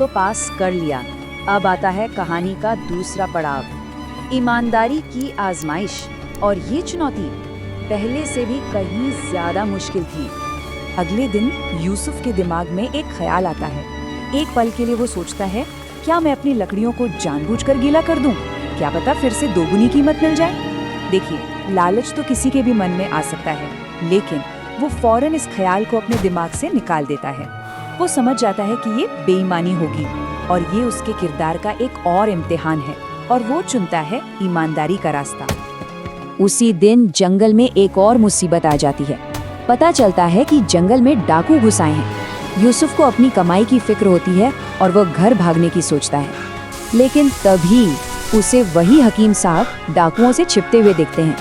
तो पास कर लिया। अब आता है कहानी का दूसरा पड़ाव, ईमानदारी की आजमाइश। और ये चुनौती पहले से भी कहीं ज्यादा मुश्किल थी। अगले दिन यूसुफ के दिमाग में एक ख्याल आता है। एक पल के लिए वो सोचता है, क्या मैं अपनी लकड़ियों को जानबूझकर गीला कर दूं? क्या पता फिर से दोगुनी कीमत मिल जाए। देखिए, लालच तो किसी के भी मन में आ सकता है, लेकिन वो फौरन इस ख्याल को अपने दिमाग से निकाल देता है। वो समझ जाता है कि ये बेईमानी होगी और ये उसके किरदार का एक और इम्तिहान है, और वो चुनता है ईमानदारी का रास्ता। उसी दिन जंगल में एक और मुसीबत आ जाती है। पता चलता है कि जंगल में डाकू घुस आए हैं। यूसुफ को अपनी कमाई की फिक्र होती है और वो घर भागने की सोचता है, लेकिन तभी उसे वही हकीम साहब डाकुओं से छिपते हुए देखते हैं।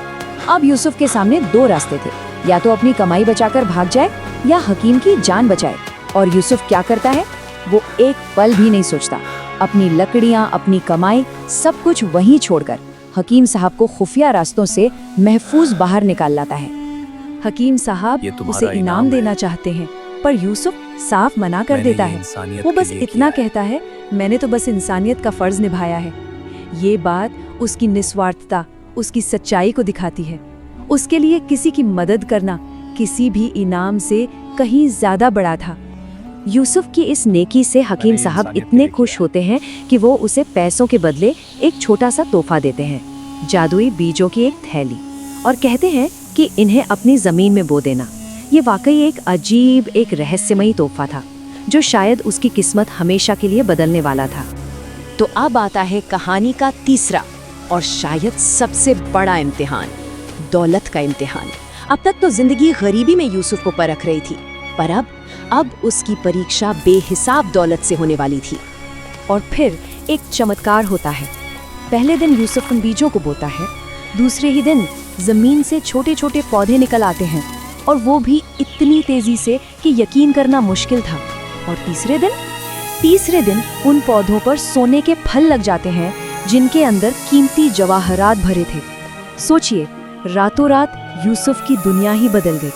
अब यूसुफ के सामने दो रास्ते थे, या तो अपनी कमाई बचाकर भाग जाए या हकीम की जान बचाए। और यूसुफ क्या करता है? वो एक पल भी नहीं सोचता। अपनी लकड़ियां, अपनी कमाई, सब कुछ वहीं छोड़कर हकीम साहब को खुफिया रास्तों से महफूज बाहर निकाल लाता है। हकीम साहब उसे इनाम देना चाहते हैं, पर यूसुफ साफ मना कर देता है। वो बस इतना कहता है, मैंने तो बस इंसानियत का फर्ज निभाया है। ये बात उसकी निस्वार्थता, उसकी सच्चाई को दिखाती है। उसके लिए किसी की मदद करना किसी भी इनाम से कहीं ज्यादा बड़ा था। यूसुफ की इस नेकी से हकीम साहब इतने खुश होते हैं कि वो उसे पैसों के बदले एक छोटा सा तोहफा देते हैं, जादुई बीजों की एक थैली, और कहते हैं कि इन्हें अपनी जमीन में बो देना। ये वाकई एक अजीब, एक रहस्यमयी तोहफा था, जो शायद उसकी किस्मत हमेशा के लिए बदलने वाला था। तो अब आता है कहानी का तीसरा और शायद सबसे बड़ा इम्तिहान, दौलत का इम्तिहान। अब तक तो जिंदगी गरीबी में यूसुफ को परख रही थी, पर अब उसकी परीक्षा बेहिसाब दौलत से होने वाली थी। और फिर एक चमत्कार होता है। पहले दिन यूसुफ उन बीजों को बोता है, दूसरे ही दिन जमीन से छोटे छोटे पौधे निकल आते हैं, और वो भी इतनी तेजी से कि यकीन करना मुश्किल था। और तीसरे दिन उन पौधों पर सोने के फल लग जाते हैं, जिनके अंदर कीमती जवाहरात भरे थे। सोचिए, रातों रात यूसुफ की दुनिया ही बदल गई।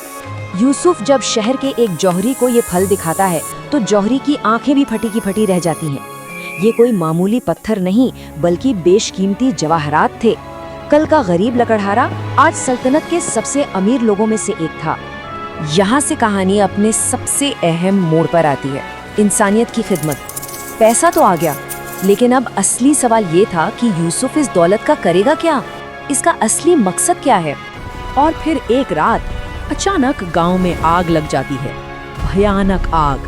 यूसुफ जब शहर के एक जौहरी को ये फल दिखाता है, तो जौहरी की आंखें भी फटी की फटी रह जाती हैं। ये कोई मामूली पत्थर नहीं, बल्कि बेशकीमती जवाहरात थे। कल का गरीब लकड़हारा आज सल्तनत के सबसे अमीर लोगों में से एक था। यहाँ से कहानी अपने सबसे अहम मोड़ पर आती है, इंसानियत की खिदमत। पैसा तो आ गया, लेकिन अब असली सवाल ये था कि यूसुफ इस दौलत का करेगा क्या? इसका असली मकसद क्या है? और फिर एक रात अचानक गांव में आग लग जाती है, भयानक आग।